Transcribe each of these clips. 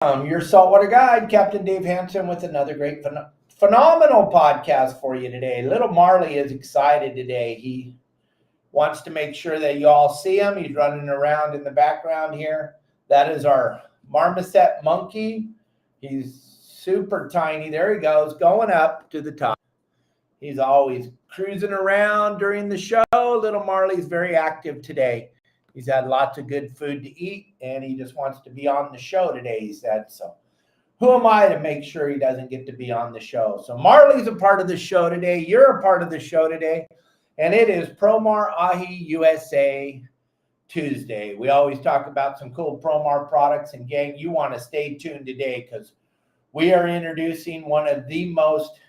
Your saltwater guide, Captain Dave Hansen, with another great, phenomenal podcast for you today. Little Marley is excited today. He wants to make sure that you all see him. He's running around in the background here. That is our marmoset monkey. He's super tiny. There he goes, going up to the top. He's always cruising around during the show. Little Marley's very active today. He's had lots of good food to eat, and he just wants to be on the show today, he said. So who am I to make sure he doesn't get to be on the show? So Marley's a part of the show today. You're a part of the show today. And it is Promar Ahi USA Tuesday. We always talk about some cool Promar products. And gang, you want to stay tuned today because we are introducing one of the most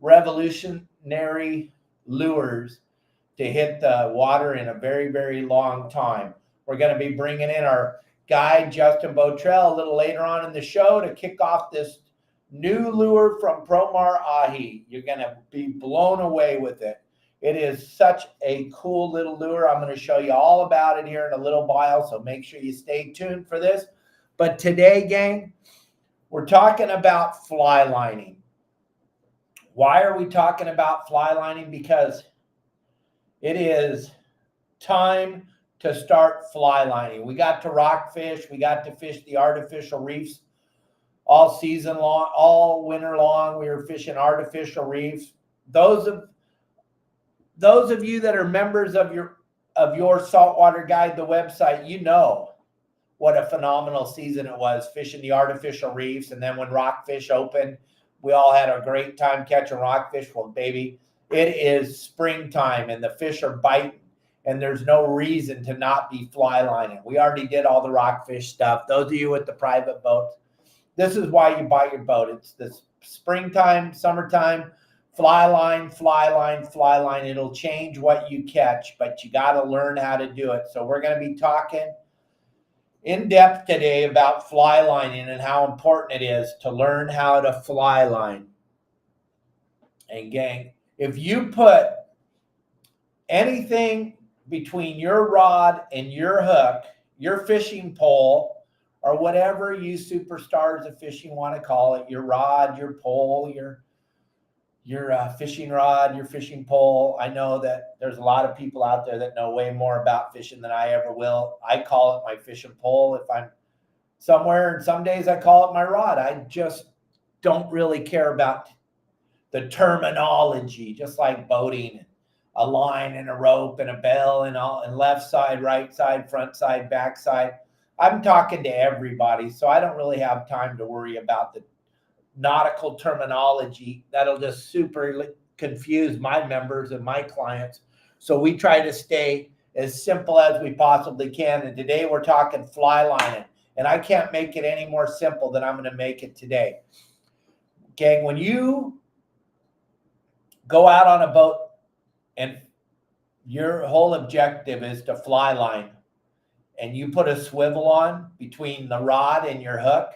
revolutionary lures to hit the water in a very, very long time. We're going to be bringing in our guide, Justin Botrell, a little later on in the show to kick off this new lure from Promar Ahi. You're going to be blown away with it. It is such a cool little lure. I'm going to show you all about it here in a little while, so make sure you stay tuned for this. But today, gang, we're talking about fly lining. Why are we talking about fly lining? Because it is time to start fly lining. We got to rock fish. We got to fish the artificial reefs all season long, all winter long. We were fishing artificial reefs. Those of you that are members of your Saltwater Guide, the website, you know what a phenomenal season it was fishing the artificial reefs. And then when rockfish opened, we all had a great time catching rockfish. Well, baby, it is springtime and the fish are biting, and there's no reason to not be fly lining. We already did all the rockfish stuff. Those of you with the private boats, this is why you buy your boat. It's this springtime, summertime, fly line, fly line, fly line. It'll change what you catch, but you got to learn how to do it. So we're going to be talking in depth today about fly lining and how important it is to learn how to fly line. And gang, if you put anything between your rod and your hook, your fishing pole, or whatever you superstars of fishing want to call it, your rod, your pole, your fishing rod, your fishing pole. I know that there's a lot of people out there that know way more about fishing than I ever will. I call it my fishing pole if I'm somewhere, and some days I call it my rod. I just don't really care about the terminology, just like boating, a line and a rope and a bell and all, and left side, right side, front side, back side. I'm talking to everybody, so I don't really have time to worry about the nautical terminology. That'll just super confuse my members and my clients. So we try to stay as simple as we possibly can. And today we're talking fly lining, and I can't make it any more simple than I'm going to make it today. Gang, when you go out on a boat and your whole objective is to fly line, and you put a swivel on between the rod and your hook,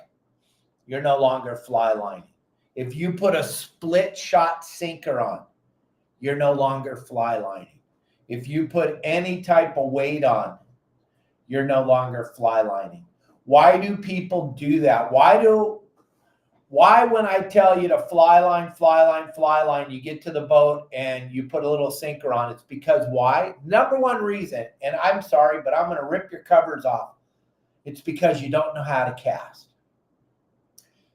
you're no longer fly lining. If you put a split shot sinker on, you're no longer fly lining. If you put any type of weight on, you're no longer fly lining. Why do people do that? Why when I tell you to fly line, fly line, fly line, you get to the boat and you put a little sinker on? It's because why? Number one reason, and I'm sorry, but I'm going to rip your covers off. It's because you don't know how to cast.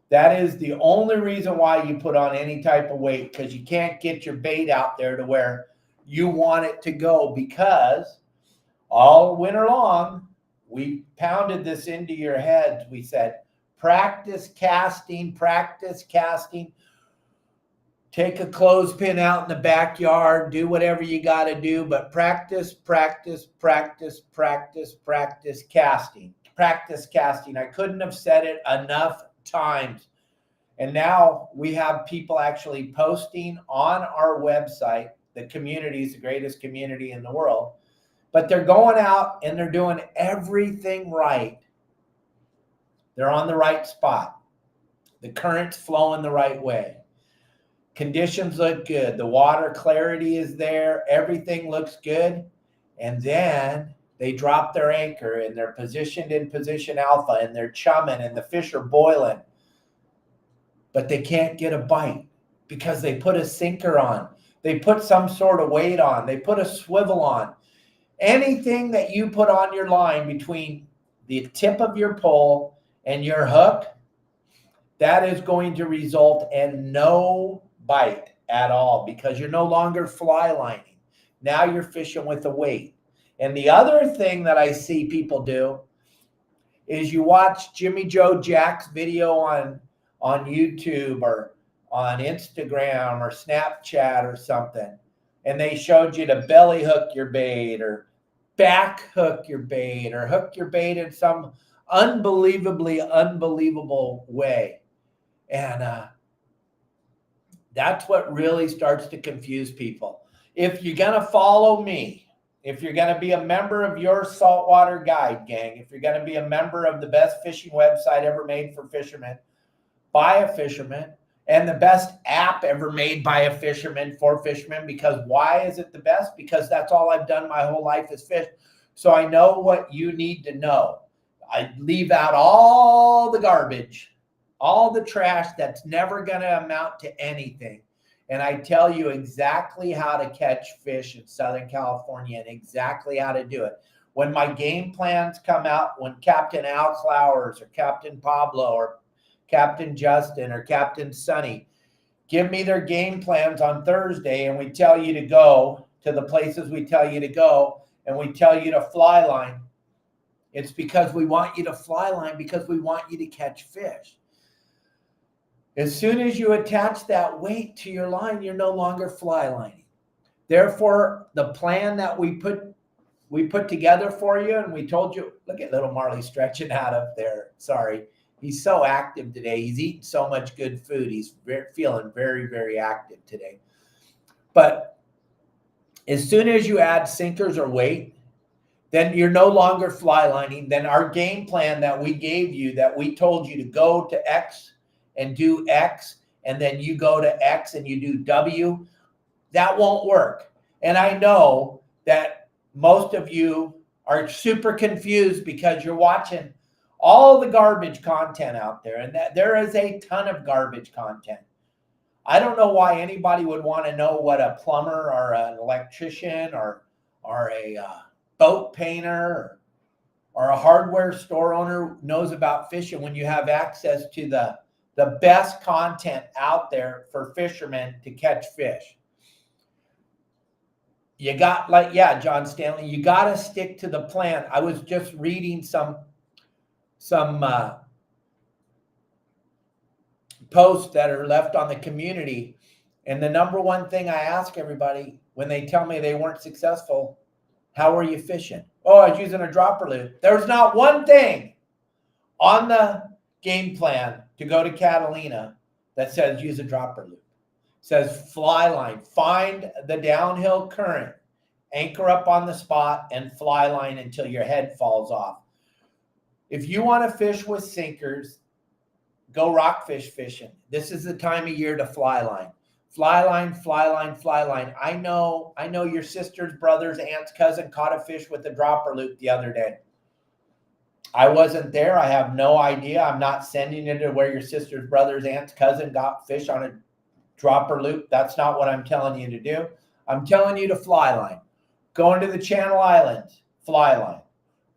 That is the only reason why you put on any type of weight, because you can't get your bait out there to where you want it to go, because all winter long, we pounded this into your heads. We said, practice casting, practice casting. Take a clothespin out in the backyard, do whatever you got to do, but practice, practice, practice, practice, practice casting. Practice casting. I couldn't have said it enough times. And now we have people actually posting on our website. The community is the greatest community in the world, but they're going out and they're doing everything right. They're on the right spot. The current's flowing the right way. Conditions look good. The water clarity is there. Everything looks good. And then They drop their anchor and they're positioned in position alpha and they're chumming and the fish are boiling, but they can't get a bite because they put a sinker on. They put some sort of weight on. They put a swivel on. Anything that you put on your line between the tip of your pole and your hook, that is going to result in no bite at all because you're no longer fly lining. Now you're fishing with a weight. And the other thing that I see people do is you watch Jimmy Joe Jack's video on YouTube or on Instagram or Snapchat or something, and they showed you to belly hook your bait or back hook your bait or hook your bait in some unbelievable way. And that's what really starts to confuse people. If you're going to follow me, if you're going to be a member of your Saltwater Guide gang, if you're going to be a member of the best fishing website ever made for fishermen, by a fisherman, and the best app ever made by a fisherman for fishermen, because why is it the best? Because that's all I've done my whole life is fish. So I know what you need to know. I leave out all the garbage, all the trash that's never going to amount to anything. And I tell you exactly how to catch fish in Southern California and exactly how to do it. When my game plans come out, when Captain Al Clowers or Captain Pablo or Captain Justin or Captain Sonny give me their game plans on Thursday, and we tell you to go to the places we tell you to go, and we tell you to fly line, it's because we want you to fly line because we want you to catch fish. As soon as you attach that weight to your line, you're no longer fly lining. Therefore, the plan that we put together for you, and we told you, look at little Marley stretching out up there. Sorry. He's so active today. He's eating so much good food. He's feeling very, very active today. But as soon as you add sinkers or weight, then you're no longer fly lining. Then our game plan that we gave you, that we told you to go to X and do X, and then you go to X and you do W, that won't work. And I know that most of you are super confused because you're watching all the garbage content out there, and that there is a ton of garbage content. I don't know why anybody would want to know what a plumber or an electrician or a boat painter or a hardware store owner knows about fishing when you have access to the best content out there for fishermen to catch fish. You got, like, yeah, John Stanley, you got to stick to the plan. I was just reading some posts that are left on the community, and the number one thing I ask everybody when they tell me they weren't successful, how are you fishing? Oh, I was using a dropper loop. There's not one thing on the game plan to go to Catalina that says use a dropper loop. It says fly line, find the downhill current, anchor up on the spot, and fly line until your head falls off. If you want to fish with sinkers, go rockfish fishing. This is the time of year to fly line. Fly line, fly line, fly line. I know your sister's brother's aunt's cousin caught a fish with a dropper loop the other day. I wasn't there. I have no idea. I'm not sending it to where your sister's brother's aunt's cousin got fish on a dropper loop. That's not what I'm telling you to do. I'm telling you to fly line. Going to the Channel Islands, fly line.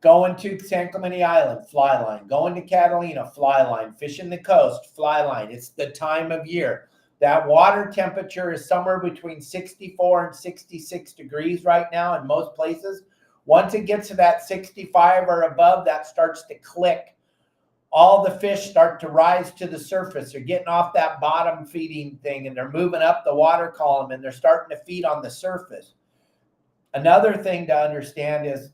Going to San Clemente Island, fly line. Going to Catalina, fly line. Fishing the coast, fly line. It's the time of year. That water temperature is somewhere between 64 and 66 degrees right now in most places. Once it gets to that 65 or above, that starts to click. All the fish start to rise to the surface. They're getting off that bottom feeding thing, and they're moving up the water column, and they're starting to feed on the surface. Another thing to understand is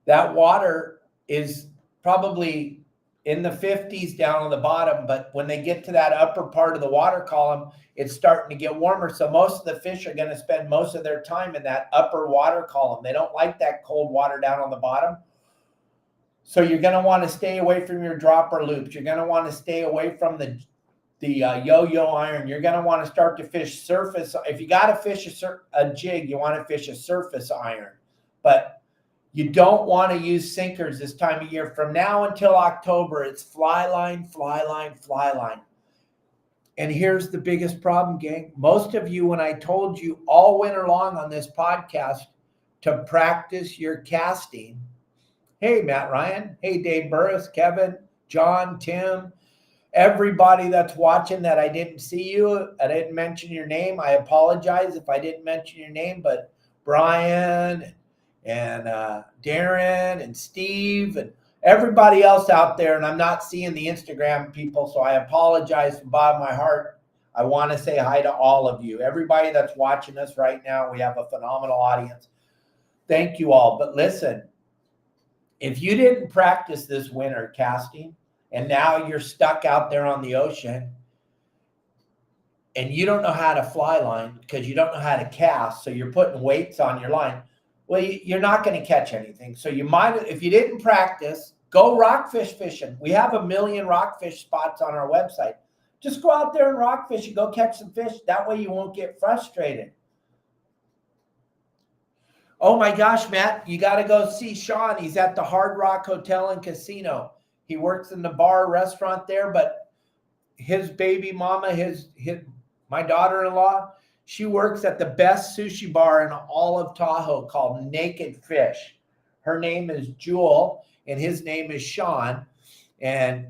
that water is probably in the 50s down on the bottom, but when they get to that upper part of the water column, it's starting to get warmer. So most of the fish are going to spend most of their time in that upper water column. They don't like that cold water down on the bottom. So you're going to want to stay away from your dropper loops. You're going to want to stay away from the yo-yo iron. You're going to want to start to fish surface. If you got to fish a jig, you want to fish a surface iron. But You don't want to use sinkers this time of year. From now until October, it's fly line, fly line, fly line. And here's the biggest problem, gang. Most of you, when I told you all winter long on this podcast to practice your casting, hey, Matt Ryan, hey, Dave Burris, Kevin, John, Tim, everybody that's watching that I didn't see you, I didn't mention your name. I apologize if I didn't mention your name, but Brian and Darren and Steve and everybody else out there, and I'm not seeing the Instagram people, so I apologize from the bottom of my heart. I want to say hi to all of you. Everybody that's watching us right now, we have a phenomenal audience. Thank you all. But listen, if you didn't practice this winter casting, and now you're stuck out there on the ocean, and you don't know how to fly line because you don't know how to cast, so you're putting weights on your line, well, you're not going to catch anything. So you might, if you didn't practice, go rockfish fishing. We have 1 million rockfish spots on our website. Just go out there and rockfish and go catch some fish. That way you won't get frustrated. Oh my gosh, Matt, you got to go see Sean. He's at the Hard Rock Hotel and Casino. He works in the bar restaurant there, but his baby mama, my daughter-in-law, she works at the best sushi bar in all of Tahoe called Naked Fish. Her name is Jewel, and his name is Sean. And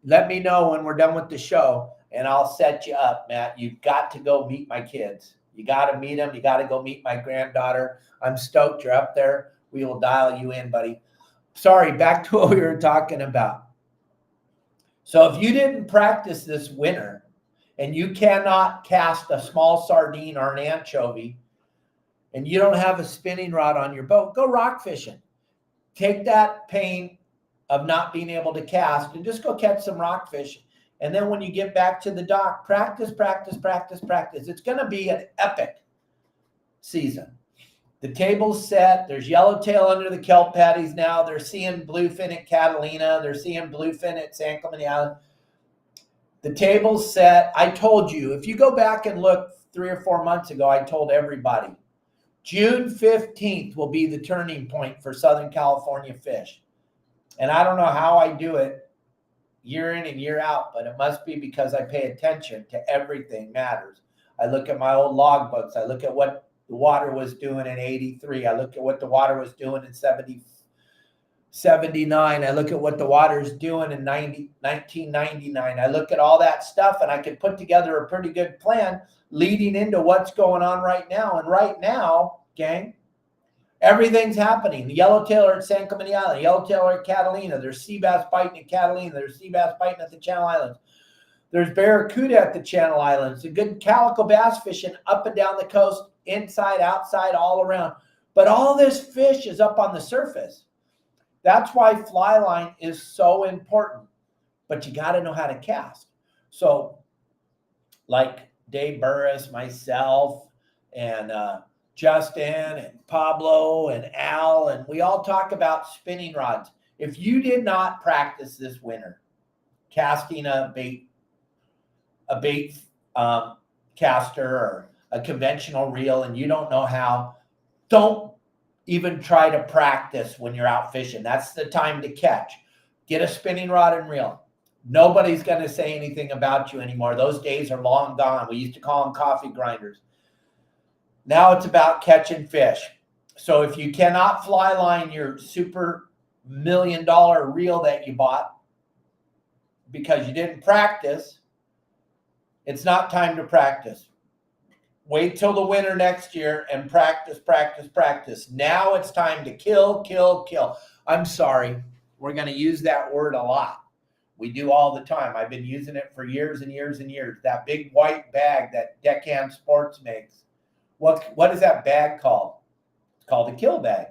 let me know when we're done with the show, and I'll set you up, Matt. You've got to go meet my kids. You got to meet them. You got to go meet my granddaughter. I'm stoked you're up there. We will dial you in, buddy. Sorry, back to what we were talking about. So if you didn't practice this winter, and you cannot cast a small sardine or an anchovy, and you don't have a spinning rod on your boat, go rock fishing. Take that pain of not being able to cast and just go catch some rockfish. And then when you get back to the dock, practice, practice, practice, practice. It's going to be an epic season. The table's set. There's yellowtail under the kelp patties now. They're seeing bluefin at Catalina. They're seeing bluefin at San Clemente Island. The table's set. I told you, if you go back and look 3 or 4 months ago, I told everybody, June 15th will be the turning point for Southern California fish. And I don't know how I do it year in and year out, but it must be because I pay attention to everything matters. I look at my old log books. I look at what the water was doing in 83. I look at what the water was doing in 79. I look at what the water's doing in 1999. I look at all that stuff, and I can put together a pretty good plan leading into what's going on right now. And right now, gang, everything's happening. The yellowtail at San Clemente Island, yellowtail at Catalina. There's sea bass biting at Catalina. There's sea bass biting at the Channel Islands. There's barracuda at the Channel Islands. A good calico bass fishing up and down the coast, inside, outside, all around. But all this fish is up on the surface. That's why fly line is so important. But you got to know how to cast. So like Dave Burris, myself, and Justin and Pablo and Al, and we all talk about spinning rods. If you did not practice this winter casting a bait caster or a conventional reel, and you don't know how, don't even try to practice when you're out fishing. That's the time to catch. Get a spinning rod and reel. Nobody's going to say anything about you anymore. Those days are long gone. We used to call them coffee grinders. Now it's about catching fish. So if you cannot fly line your super $1 million reel that you bought because you didn't practice, it's not time to practice. Wait till the winter next year and practice, practice, practice. Now it's time to kill, kill, kill. I'm sorry. We're going to use that word a lot. We do all the time. I've been using it for years and years and years. That big white bag that Deckhand Sports makes. What is that bag called? It's called a kill bag.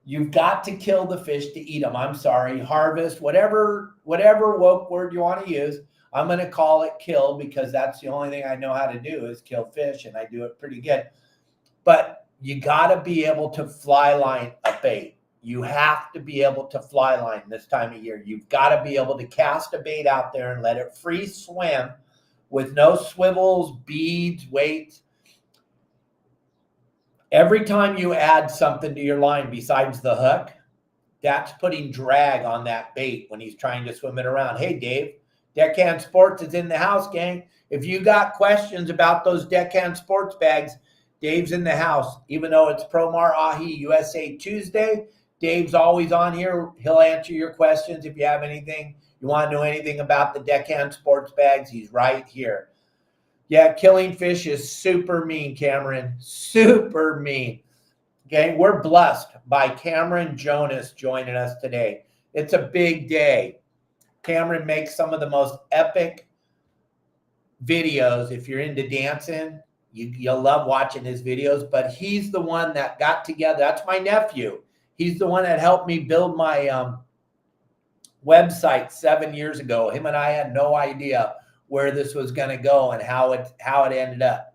You've got to kill the fish to eat them. I'm sorry. Harvest, whatever woke word you want to use. I'm going to call it kill because that's the only thing I know how to do is kill fish, and I do it pretty good. But you got to be able to fly line a bait. You have to be able to fly line this time of year. You've got to be able to cast a bait out there and let it free swim with no swivels, beads, weights. Every time you add something to your line besides the hook, that's putting drag on that bait when he's trying to swim it around. Hey, Dave, Deckhand Sports is in the house, gang. If you got questions about those Deckhand Sports bags, Dave's in the house. Even though it's Promar Ahi USA Tuesday, Dave's always on here. He'll answer your questions if you have anything. You want to know anything about the Deckhand Sports bags, he's right here. Yeah, killing fish is super mean, Cameron. Super mean. Okay, we're blessed by Cameron Jonas joining us today. It's a big day. Cameron makes some of the most epic videos. If you're into dancing, you'll love watching his videos, but he's the one that got together. That's my nephew. He's the one that helped me build my website 7 years ago. Him and I had no idea where this was going to go and how it ended up.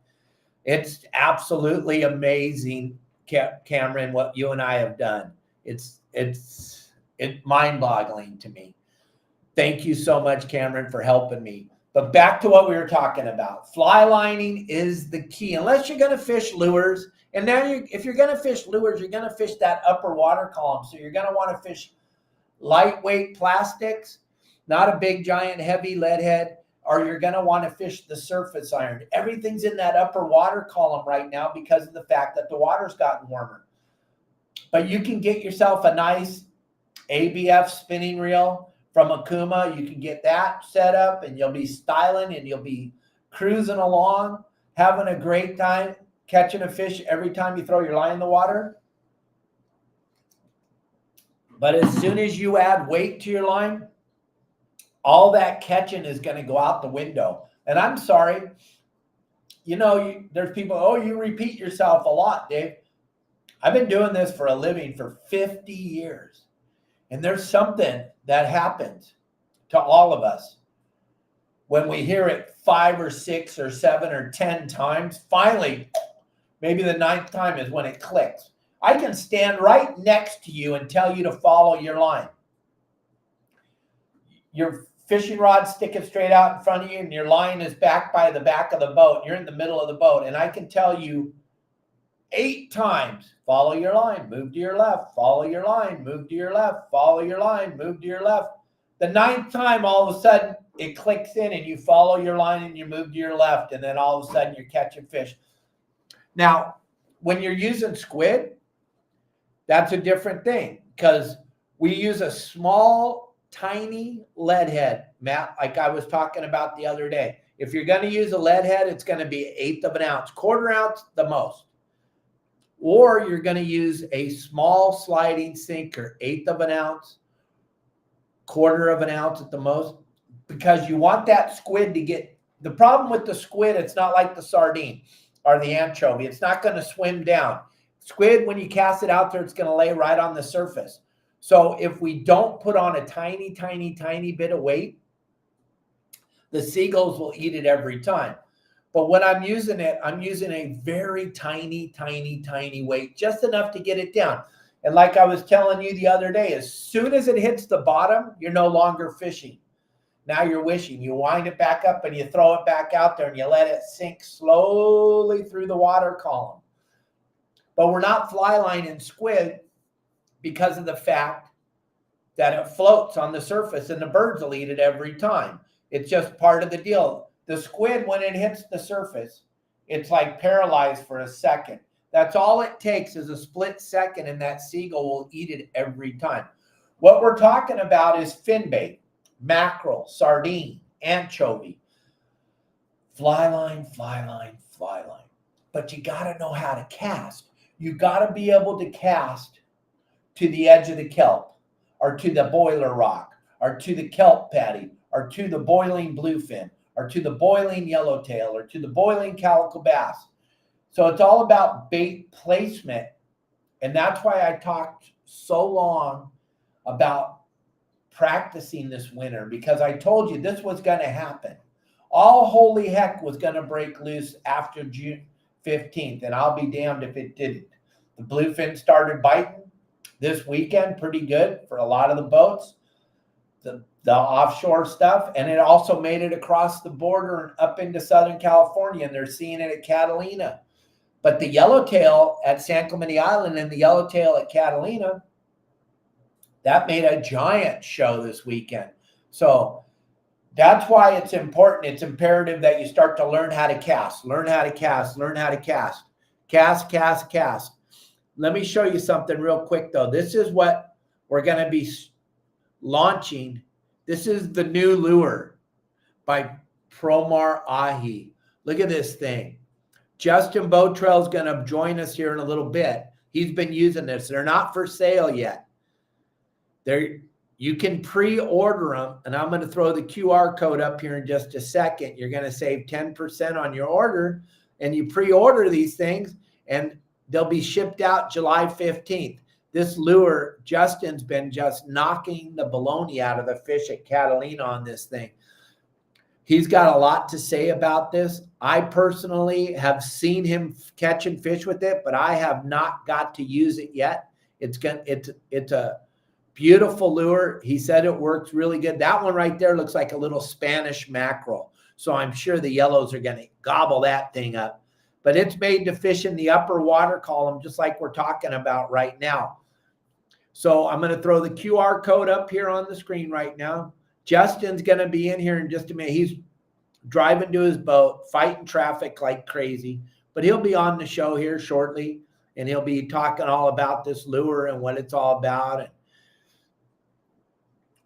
It's absolutely amazing, Cameron, what you and I have done. It's mind-boggling to me. Thank you so much, Cameron, for helping me. But back to what we were talking about. Fly lining is the key. Unless you're going to fish lures, and now if you're going to fish lures, you're going to fish that upper water column. So you're going to want to fish lightweight plastics, not a big, giant, heavy lead head, or you're going to want to fish the surface iron. Everything's in that upper water column right now because of the fact that the water's gotten warmer. But you can get yourself a nice ABF spinning reel from Okuma. You can get that set up and you'll be styling and you'll be cruising along, having a great time, catching a fish every time you throw your line in the water. But as soon as you add weight to your line, all that catching is going to go out the window. And I'm sorry, there's people, oh, you repeat yourself a lot, Dave. I've been doing this for a living for 50 years. And there's something that happens to all of us when we hear it 5 or 6 or 7 or 10 times. Finally, maybe the 9th time is when it clicks. I can stand right next to you and tell you to follow your line. Your fishing rod sticking straight out in front of you and your line is back by the back of the boat. You're in the middle of the boat. And I can tell you 8 times, follow your line, move to your left, follow your line, move to your left, follow your line, move to your left. The 9th time, all of a sudden, it clicks in and you follow your line and you move to your left. And then all of a sudden, you're catching fish. Now, when you're using squid, that's a different thing because we use a small, tiny lead head, Matt, like I was talking about the other day. If you're going to use a lead head, it's going to be 1/8 of an ounce, 1/4 ounce, the most. Or you're going to use a small sliding sinker, 1/8 of an ounce, 1/4 of an ounce at the most, because you want that squid to get, the problem with the squid, it's not like the sardine or the anchovy. It's not going to swim down. Squid, when you cast it out there, it's going to lay right on the surface. So if we don't put on a tiny, tiny, tiny bit of weight, the seagulls will eat it every time. But when I'm using it, I'm using a very tiny, tiny, tiny weight, just enough to get it down. And like I was telling you the other day, as soon as it hits the bottom, you're no longer fishing. Now you're wishing. You wind it back up and you throw it back out there and you let it sink slowly through the water column. But we're not fly lining squid because of the fact that it floats on the surface and the birds will eat it every time. It's just part of the deal. The squid, when it hits the surface, it's like paralyzed for a second. That's all it takes is a split second and that seagull will eat it every time. What we're talking about is fin bait, mackerel, sardine, anchovy, fly line, fly line, fly line. But you got to know how to cast. You got to be able to cast to the edge of the kelp or to the boiler rock or to the kelp patty or to the boiling bluefin or to the boiling yellowtail or to the boiling calico bass. So it's all about bait placement. And that's why I talked so long about practicing this winter, because I told you this was going to happen. All holy heck was going to break loose after June 15th, and I'll be damned if it didn't. The bluefin started biting this weekend pretty good for a lot of the boats, the offshore stuff, and it also made it across the border and up into Southern California, and they're seeing it at Catalina. But the yellowtail at San Clemente Island and the yellowtail at Catalina, that made a giant show this weekend. So that's why it's important. It's imperative that you start to learn how to cast, learn how to cast, learn how to cast, cast, cast, cast. Let me show you something real quick, though. This is what we're going to be launching. This is the new lure by Promar Ahi. Look at this thing. Justin Botrell is going to join us here in a little bit. He's been using this. They're not for sale yet. You can pre-order them, and I'm going to throw the QR code up here in just a second. You're going to save 10% on your order, and you pre-order these things, and they'll be shipped out July 15th. This lure, Justin's been just knocking the baloney out of the fish at Catalina on this thing. He's got a lot to say about this. I personally have seen him catching fish with it, but I have not got to use it yet. It's a beautiful lure. He said it works really good. That one right there looks like a little Spanish mackerel. So I'm sure the yellows are going to gobble that thing up. But it's made to fish in the upper water column, just like we're talking about right now. So I'm going to throw the QR code up here on the screen right now. Justin's going to be in here in just a minute. He's driving to his boat, fighting traffic like crazy. But he'll be on the show here shortly, and he'll be talking all about this lure and what it's all about, and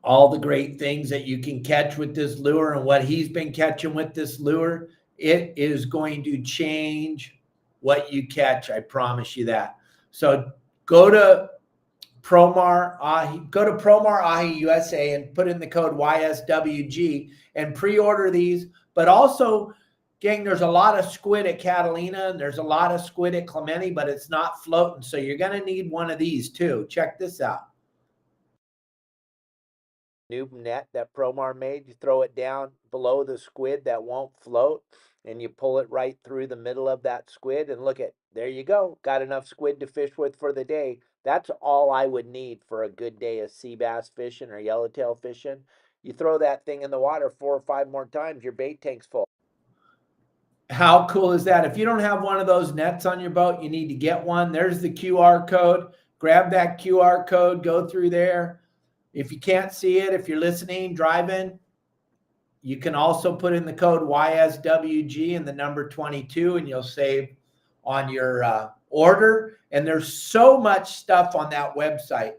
all the great things that you can catch with this lure and what he's been catching with this lure. It is going to change what you catch. I promise you that. So go to Promar Ahi USA and put in the code YSWG and pre-order these. But also, gang, there's a lot of squid at Catalina and there's a lot of squid at Clemente, but it's not floating. So you're going to need one of these too. Check this out. New net that Promar made, you throw it down below the squid that won't float, and you pull it right through the middle of that squid, and look at, there you go. Got enough squid to fish with for the day. That's all I would need for a good day of sea bass fishing or yellowtail fishing. You throw that thing in the water 4 or 5 more times, your bait tank's full. How cool is that? If you don't have one of those nets on your boat, you need to get one. There's the QR code. Grab that QR code, go through there. If you can't see it, if you're listening, driving, you can also put in the code YSWG and the number 22, and you'll save on your order. And there's so much stuff on that website.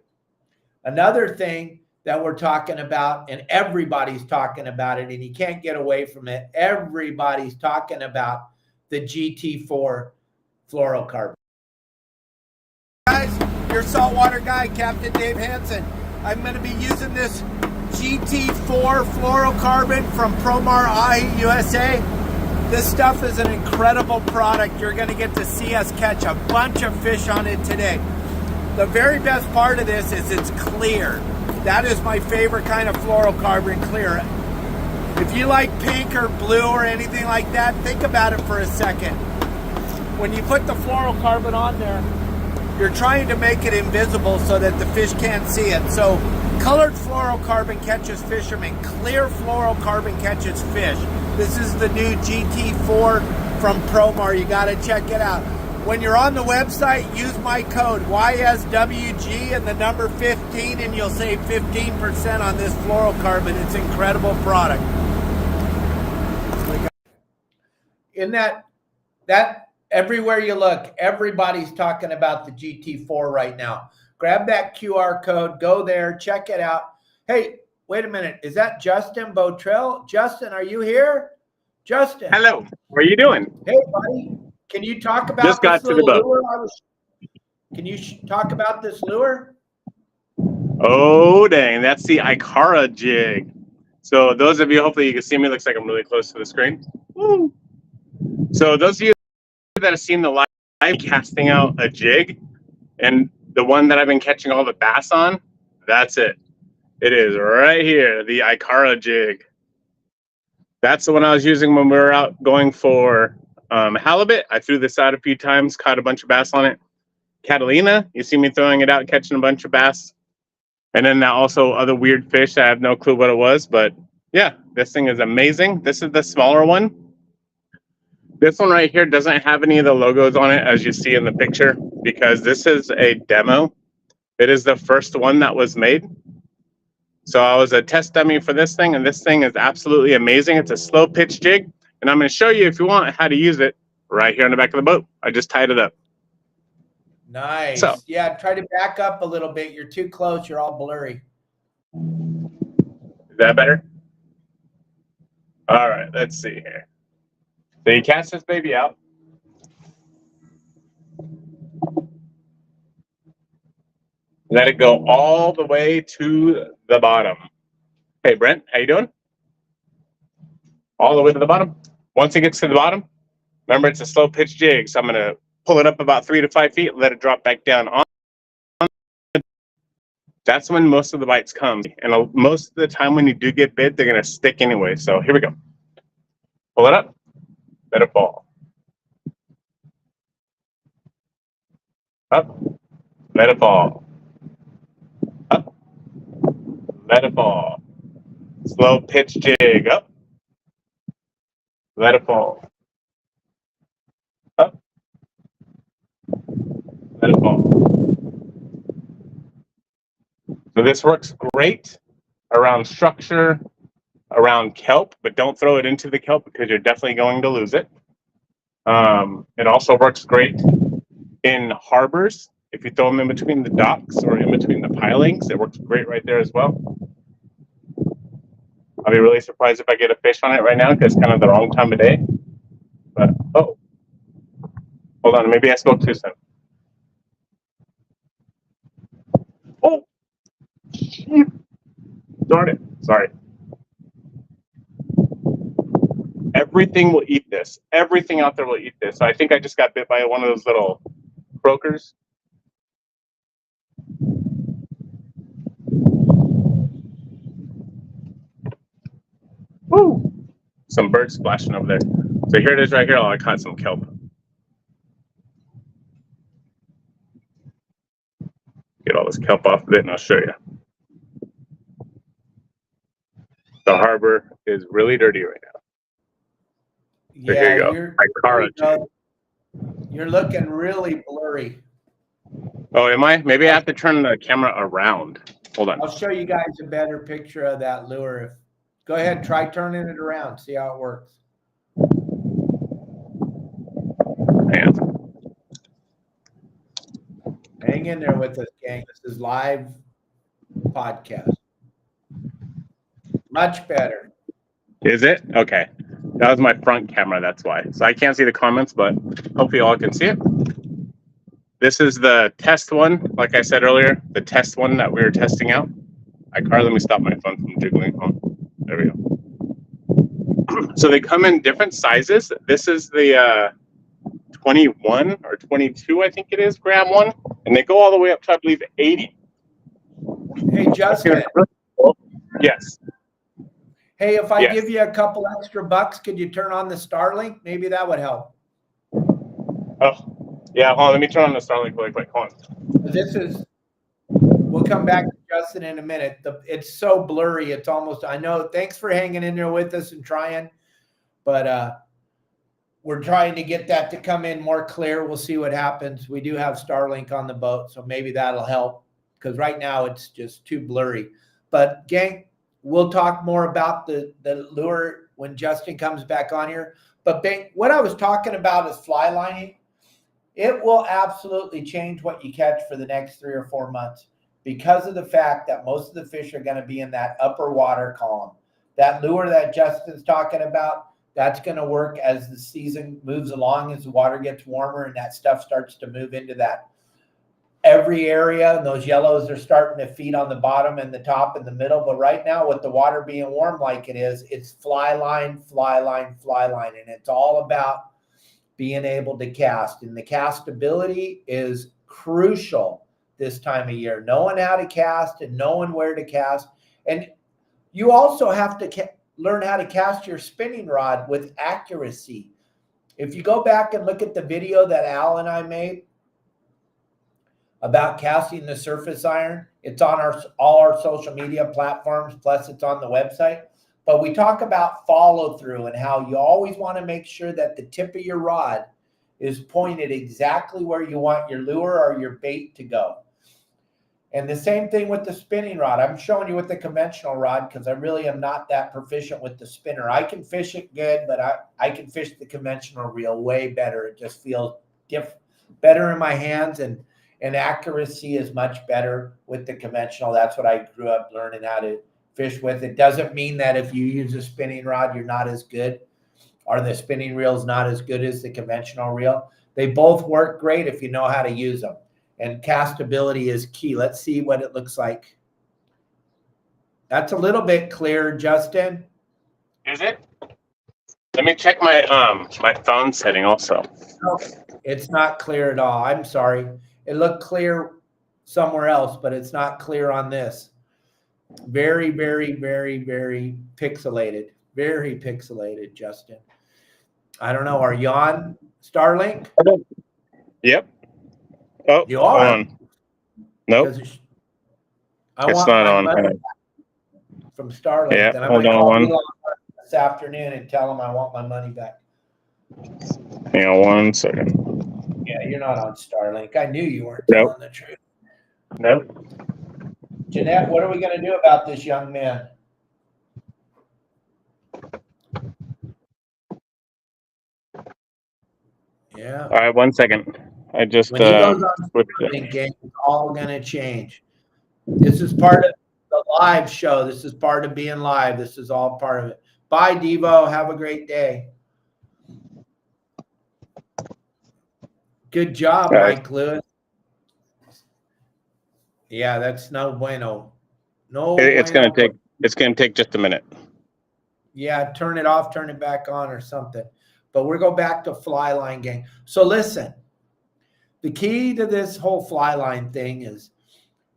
Another thing that we're talking about, and everybody's talking about it, and you can't get away from it, everybody's talking about the GT4 fluorocarbon. Guys, your saltwater guy, Captain Dave Hansen. I'm going to be using this GT4 fluorocarbon from Promar Ahi USA. This stuff is an incredible product. You're going to get to see us catch a bunch of fish on it today. The very best part of this is it's clear. That is my favorite kind of fluorocarbon, clear. If you like pink or blue or anything like that, think about it for a second. When you put the fluorocarbon on there, you're trying to make it invisible so that the fish can't see it. So colored fluorocarbon catches fishermen. Clear fluorocarbon catches fish. This is the new GT4 from Promar. You got to check it out. When you're on the website, use my code YSWG and the number 15, and you'll save 15% on this fluorocarbon. It's an incredible product. In that everywhere you look, everybody's talking about the GT4 right now. Grab that QR code, go there, check it out. Hey, wait a minute. Is that Justin Botrell? Justin, are you here? Justin. Hello. How are you doing? Hey, buddy. Can you talk about Just got to the boat. lure? Can you talk about this lure? Oh, dang. That's the Ikara jig. So those of you, hopefully you can see me. Looks like I'm really close to the screen. Woo. So those of you that have seen the live casting out a jig, and the one that I've been catching all the bass on, that's it. It is right here, the Ikara jig. That's the one I was using when we were out going for halibut. I threw this out a few times, caught a bunch of bass on it. Catalina, you see me throwing it out, catching a bunch of bass. And then also other weird fish. I have no clue what it was, but yeah, this thing is amazing. This is the smaller one. This one right here doesn't have any of the logos on it, as you see in the picture, because this is a demo. It is the first one that was made. So I was a test dummy for this thing, and this thing is absolutely amazing. It's a slow pitch jig, and I'm going to show you, if you want, how to use it right here on the back of the boat. I just tied it up. Nice. So, yeah, try to back up a little bit. You're too close. You're all blurry. Is that better? All right, let's see here. So you cast this baby out. Let it go all the way to the bottom. Hey, Brent, how you doing? All the way to the bottom. Once it gets to the bottom, remember it's a slow pitch jig, so I'm going to pull it up about 3 to 5 feet, let it drop back down. That's when most of the bites come. And most of the time when you do get bit, they're going to stick anyway. So here we go. Pull it up, let it fall. Up, let it fall. Up, let it fall. Slow pitch jig, up, let it fall. Up, let it fall. So this works great around structure, around kelp, but don't throw it into the kelp because you're definitely going to lose it. It also works great in harbors. If you throw them in between the docks or in between the pilings, it works great right there as well. I'll be really surprised if I get a fish on it right now because it's kind of the wrong time of day. But, oh, hold on, maybe I spoke too soon. Oh, darn it, sorry. Everything will eat this. Everything out there will eat this. So I think I just got bit by one of those little croakers. Woo! Some birds splashing over there. So here it is right here. Oh, I caught some kelp. Get all this kelp off of it and I'll show you. The harbor is really dirty right now. So Yeah, here you go. You're looking really blurry. Oh, am I? Maybe I have to turn the camera around. Hold on. I'll show you guys a better picture of that lure. Go ahead, try turning it around, see how it works. Hang in there with us, gang. This is live podcast. Much better. Is it? Okay. That was my front camera, that's why. So I can't see the comments, but hopefully you all can see it. This is the test one, like I said earlier, the test one that we were testing out. Let me stop my phone from jiggling. Oh, there we go. So they come in different sizes. This is the 21 or 22, I think it is, gram one. And they go all the way up to, I believe, 80. Hey, Justin. Yes. Hey, if I give you a couple extra bucks, could you turn on the Starlink? Maybe that would help. Oh, yeah. Hold on. Let me turn on the Starlink really quick. Hold on. We'll come back to Justin in a minute. It's so blurry. It's almost, I know. Thanks for hanging in there with us and trying. But we're trying to get that to come in more clear. We'll see what happens. We do have Starlink on the boat, so maybe that'll help because right now it's just too blurry. But gang, we'll talk more about the lure when Justin comes back on here. But bang, what I was talking about is fly lining. It will absolutely change what you catch for the next 3 or 4 months because of the fact that most of the fish are going to be in that upper water column. That lure that Justin's talking about, that's going to work as the season moves along, as the water gets warmer and that stuff starts to move into that every area. And those yellows are starting to feed on the bottom and the top and the middle. But right now, with the water being warm like it is, it's fly line, fly line, fly line. And it's all about being able to cast. And the castability is crucial this time of year. Knowing how to cast and knowing where to cast. And you also have to learn how to cast your spinning rod with accuracy. If you go back and look at the video that Al and I made about casting the surface iron, it's on all our social media platforms, plus it's on the website. But we talk about follow through and how you always want to make sure that the tip of your rod is pointed exactly where you want your lure or your bait to go. And the same thing with the spinning rod. I'm showing you with the conventional rod because I really am not that proficient with the spinner. I can fish it good, but I can fish the conventional reel way better. It just feels better in my hands, and accuracy is much better with the conventional. That's what I grew up learning how to fish with. It doesn't mean that if you use a spinning rod, you're not as good, or the spinning reel is not as good as the conventional reel. They both work great if you know how to use them. And castability is key. Let's see what it looks like. That's a little bit clearer, Justin. Is it? Let me check my my phone setting also. No, it's not clear at all. I'm sorry. It looked clear somewhere else, but it's not clear on this. Very, very, very, very pixelated. Very pixelated, Justin. I don't know. Are you on Starlink? Yep. Oh, You are. hold on. Nope. It's Not on. From Starlink. Yeah, Then I'm hold going to call on. Elon this afternoon and tell him I want my money back. Hang on 1 second. Yeah, you're not on Starlink. I knew you weren't Nope. telling the truth. Nope. Jeanette, what are we going to do about this young man? Yeah. All right, 1 second. I just When he goes on Starlink, gang, it's all going to change. This is part of the live show. This is part of being live. This is all part of it. Bye, Devo. Have a great day. Good job, Mike Lewis. Yeah, that's no bueno. No, it's bueno. gonna take just a minute. Yeah, turn it off, turn it back on or something. But we're going back to fly line, gang. So listen, the key to this whole fly line thing is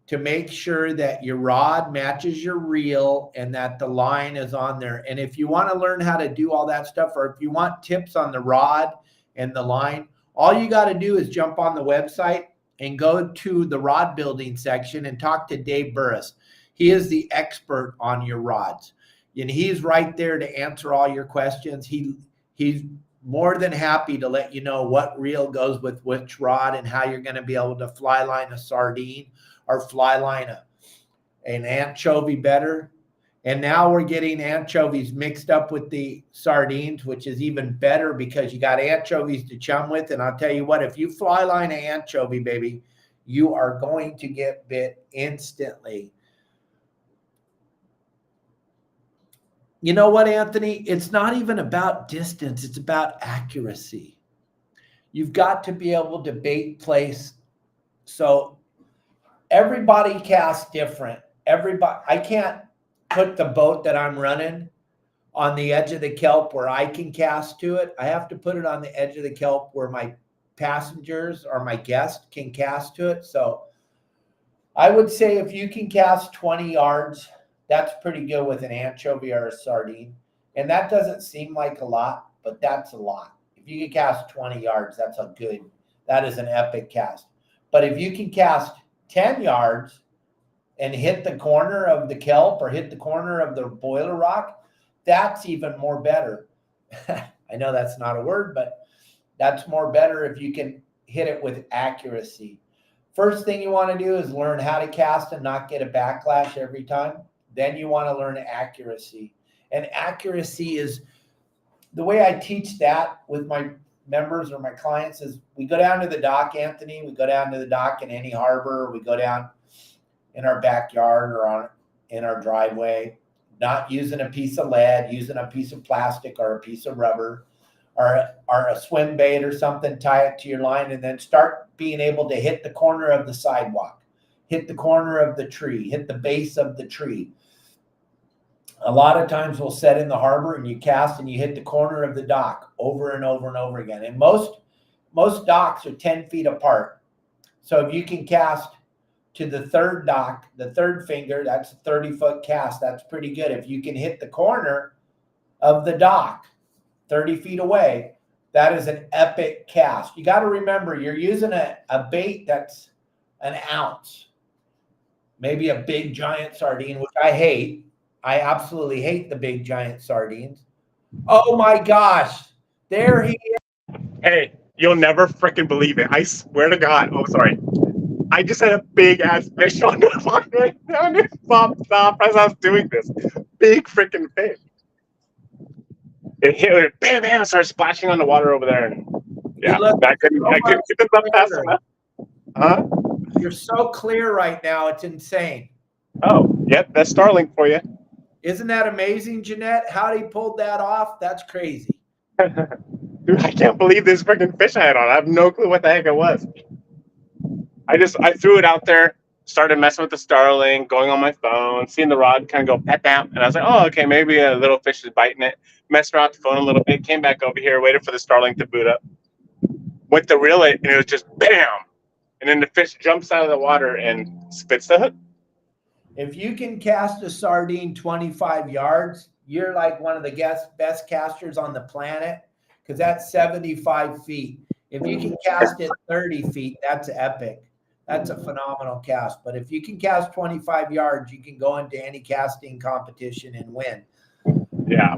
to make sure that your rod matches your reel and that the line is on there. And if you want to learn how to do all that stuff, or if you want tips on the rod and the line, all you got to do is jump on the website and go to the rod building section and talk to Dave Burris. He is the expert on your rods, and he's right there to answer all your questions. He's more than happy to let you know what reel goes with which rod and how you're going to be able to fly line a sardine or fly line an anchovy better. And now we're getting anchovies mixed up with the sardines, which is even better because you got anchovies to chum with. And I'll tell you what, if you fly line an anchovy, baby, you are going to get bit instantly. You know what, Anthony? It's not even about distance. It's about accuracy. You've got to be able to bait place. So everybody casts different. I can't put the boat that I'm running on the edge of the kelp where I can cast to it. I have to put it on the edge of the kelp where my passengers or my guests can cast to it. So I would say if you can cast 20 yards, that's pretty good with an anchovy or a sardine. And that doesn't seem like a lot, but that's a lot. If you can cast 20 yards, that is an epic cast. But if you can cast 10 yards and hit the corner of the kelp or hit the corner of the boiler rock, that's even more better. I know that's not a word, but that's more better if you can hit it with accuracy. First thing you want to do is learn how to cast and not get a backlash every time. Then you want to learn accuracy. And accuracy is the way I teach that with my members or my clients is we go down to the dock, Anthony. We go down to the dock in any harbor. We go down in our backyard or in our driveway, not using a piece of lead, using a piece of plastic or a piece of rubber or a swim bait or something, tie it to your line, and then start being able to hit the corner of the sidewalk, hit the corner of the tree, hit the base of the tree. A lot of times we'll set in the harbor and you cast and you hit the corner of the dock over and over and over again. And most docks are 10 feet apart. So if you can cast to the third dock, the third finger, that's a 30-foot cast. That's pretty good. If you can hit the corner of the dock 30 feet away, that is an epic cast. You got to remember, you're using a bait that's an ounce, maybe a big giant sardine, which I hate. I absolutely hate the big giant sardines. Oh my gosh. There he is. Hey, you'll never freaking believe it. I swear to God. Oh, sorry. I just had a big ass fish on the line right now, and it popped off as I was doing this. Big freaking fish. It hit it, bam, bam, started splashing on the water over there, and yeah, I couldn't get it up fast enough. Huh? You're so clear right now. It's insane. Oh, yep, that's Starlink for you. Isn't that amazing, Jeanette? How he pulled that off? That's crazy. Dude, I can't believe this freaking fish I had on. I have no clue what the heck it was. I threw it out there, started messing with the Starlink, going on my phone, seeing the rod kind of go pep bam, and I was like, oh, okay, maybe a little fish is biting it. Messed around with the phone a little bit, came back over here, waited for the Starlink to boot up. Went to reel it, and it was just bam, and then the fish jumps out of the water and spits the hook. If you can cast a sardine 25 yards, you're like one of the best casters on the planet, because that's 75 feet. If you can cast it 30 feet, that's epic. That's a phenomenal cast. But if you can cast 25 yards, you can go into any casting competition and win. Yeah.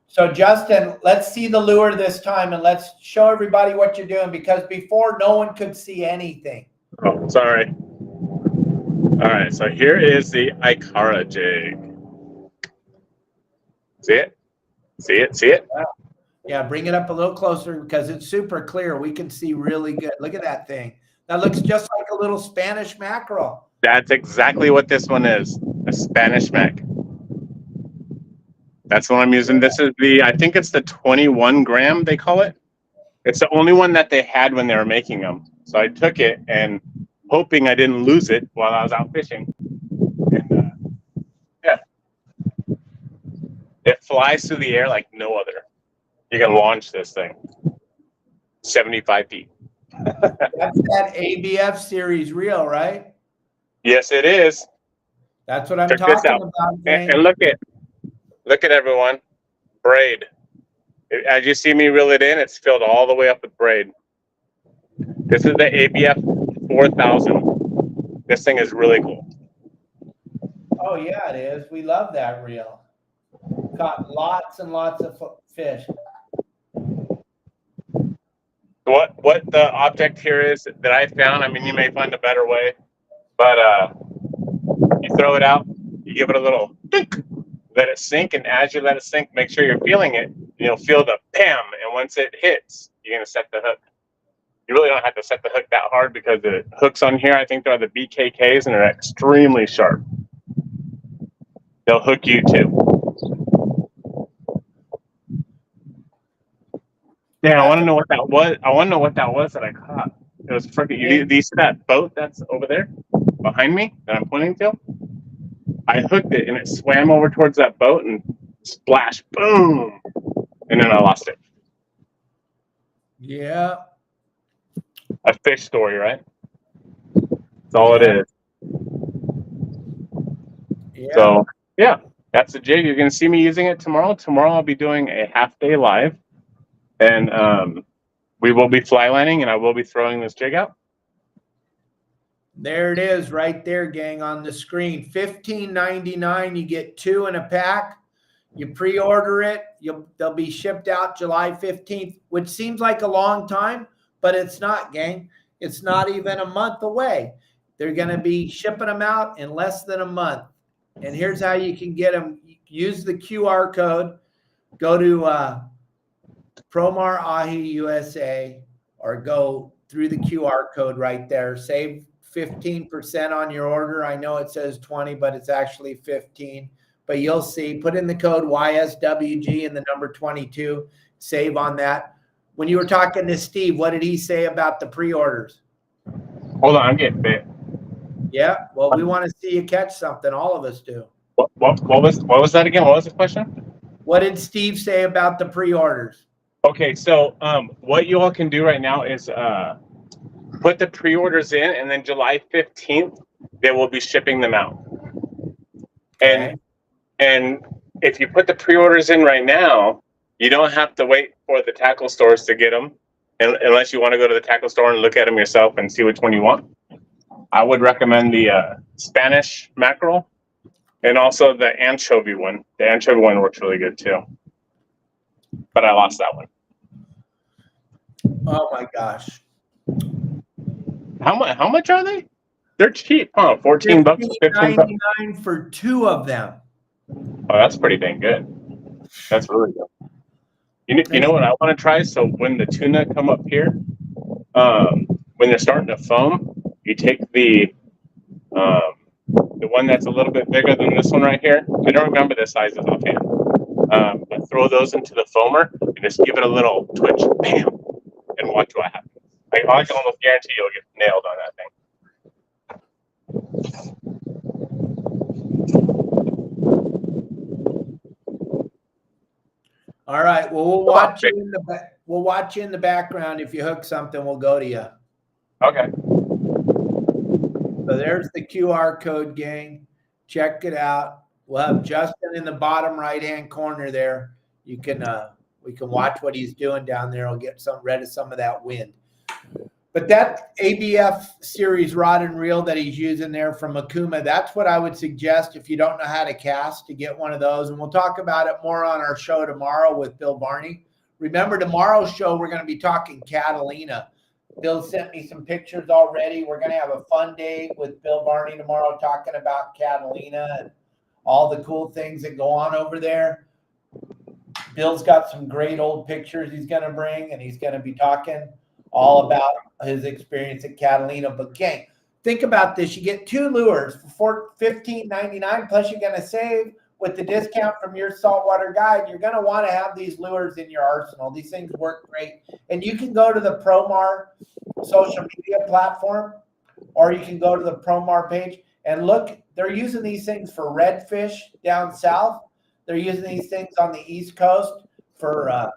So, Justin, let's see the lure this time, and let's show everybody what you're doing, because before no one could see anything. Oh, sorry. All right, so here is the Ikara jig. See it? See it? See it? Yeah, bring it up a little closer because it's super clear. We can see really good. Look at that thing. That looks just like a little Spanish mackerel. That's exactly what this one is, a Spanish mac. That's what I'm using. This is I think it's the 21 gram, they call it. It's the only one that they had when they were making them. So I took it and hoping I didn't lose it while I was out fishing. And yeah, it flies through the air like no other. You can launch this thing 75 feet. That's that ABF series reel, right? Yes, it is. That's what I'm talking about. And look at everyone, braid. As you see me reel it in, it's filled all the way up with braid. This is the ABF 4000. This thing is really cool. Oh yeah, it is. We love that reel. Caught lots and lots of fish. What the object here is that I found, I mean, you may find a better way, but you throw it out, you give it a little dink, let it sink, and as you let it sink, make sure you're feeling it. You'll feel the bam, and once it hits, you're going to set the hook. You really don't have to set the hook that hard because the hooks on here, I think they're the BKKs, and they're extremely sharp. They'll hook you too. Yeah, I want to know what that was. I want to know what that was that I caught. It was freaking. Do you see that boat that's over there behind me that I'm pointing to? I hooked it and it swam over towards that boat and splash, boom, and then I lost it. Yeah. A fish story, right? That's all it is. Yeah. So yeah, that's the jig. You're gonna see me using it tomorrow. Tomorrow I'll be doing a half-day live. And we will be fly lining, and I will be throwing this jig out. There it is right there, gang, on the screen. $15.99. You get 2 in a pack. You pre-order it. They'll be shipped out July 15th, which seems like a long time, but it's not, gang. It's not even a month away. They're going to be shipping them out in less than a month. And here's how you can get them. Use the QR code. Go to Promar Ahi USA, or go through the QR code right there. Save 15% on your order. I know it says 20, but it's actually 15. But you'll see. Put in the code YSWG and the number 22. Save on that. When you were talking to Steve, what did he say about the pre-orders? Hold on, I'm getting bit. Yeah, well, we want to see you catch something. All of us do. What was that again? What was the question? What did Steve say about the pre-orders? Okay, so what you all can do right now is put the pre-orders in, and then July 15th, they will be shipping them out. Okay. And if you put the pre-orders in right now, you don't have to wait for the tackle stores to get them, unless you want to go to the tackle store and look at them yourself and see which one you want. I would recommend the Spanish mackerel And also the anchovy one. The anchovy one works really good too. But I lost that one. Oh my gosh. How much are they? They're cheap, huh? 14 bucks, 15 bucks. $15.99 for 2 of them. Oh, that's pretty dang good. That's really good. You know what I want to try? So when the tuna come up here, when they're starting to foam, you take the one that's a little bit bigger than this one right here. I don't remember the sizes offhand. But throw those into the foamer and just give it a little twitch, bam, and watch what happens. I can almost guarantee you'll get nailed on that thing. All right. Well, we'll watch you in the we'll watch you in the background. If you hook something, we'll go to you. Okay. So there's the QR code, gang. Check it out. We'll have Justin in the bottom right-hand corner there. You can we can watch what he's doing down there. We'll get rid of some of that wind. But that ABF series rod and reel that he's using there from Okuma, that's what I would suggest if you don't know how to cast, to get one of those. And we'll talk about it more on our show tomorrow with Bill Barney. Remember, tomorrow's show, we're going to be talking Catalina. Bill sent me some pictures already. We're going to have a fun day with Bill Barney tomorrow talking about Catalina and all the cool things that go on over there. Bill's got some great old pictures he's going to bring, and he's going to be talking all about his experience at Catalina. But gang, think about this. You get 2 lures for $15.99, plus you're going to save with the discount from your Saltwater guide. You're going to want to have these lures in your arsenal. These things work great. And you can go to the Promar social media platform, or you can go to the Promar page and look. They're using these things for redfish down south. They're using these things on the East Coast for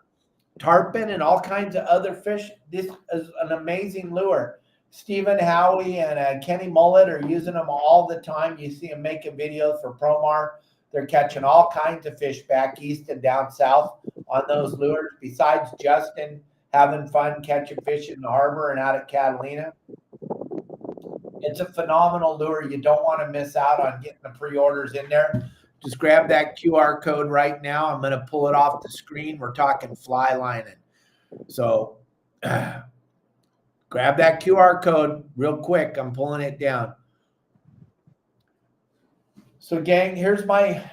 tarpon and all kinds of other fish. This is an amazing lure. Stephen Howie and Kenny Mullet are using them all the time. You see them making videos for Promar. They're catching all kinds of fish back east and down south on those lures, besides Justin having fun catching fish in the harbor and out at Catalina. It's a phenomenal lure. You don't want to miss out on getting the pre-orders in there. Just grab that QR code right now. I'm going to pull it off the screen. We're talking fly lining. So grab that QR code real quick. I'm pulling it down. So gang, here's my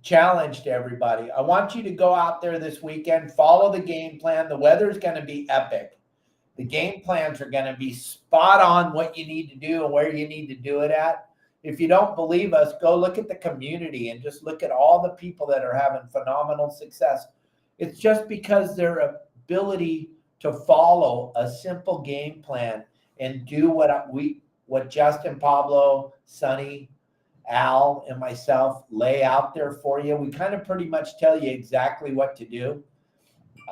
challenge to everybody. I want you to go out there this weekend, follow the game plan. The weather's going to be epic. The game plans are going to be spot on what you need to do and where you need to do it at. If you don't believe us, go look at the community and just look at all the people that are having phenomenal success. It's just because their ability to follow a simple game plan and do what Justin, Pablo, Sonny, Al, and myself lay out there for you. We kind of pretty much tell you exactly what to do.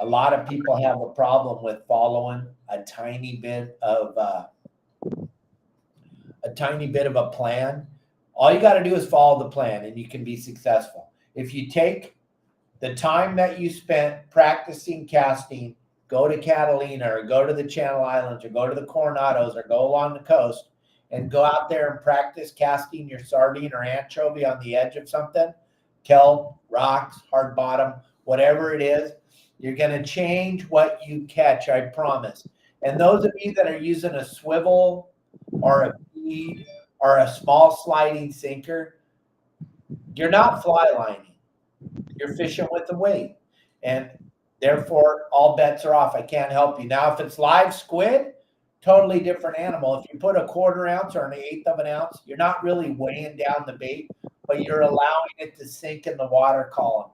A lot of people have a problem with following a tiny bit of a plan. All you got to do is follow the plan and you can be successful. If you take the time that you spent practicing casting, go to Catalina or go to the Channel Islands or go to the Coronados or go along the coast and go out there and practice casting your sardine or anchovy on the edge of something, kelp, rocks, hard bottom, whatever it is, you're going to change what you catch, I promise. And those of you that are using a swivel or a bead or a small sliding sinker, you're not fly lining. You're fishing with the weight. And therefore, all bets are off. I can't help you. Now, if it's live squid, totally different animal. If you put a 1/4 ounce or an 1/8 of an ounce, you're not really weighing down the bait, but you're allowing it to sink in the water column.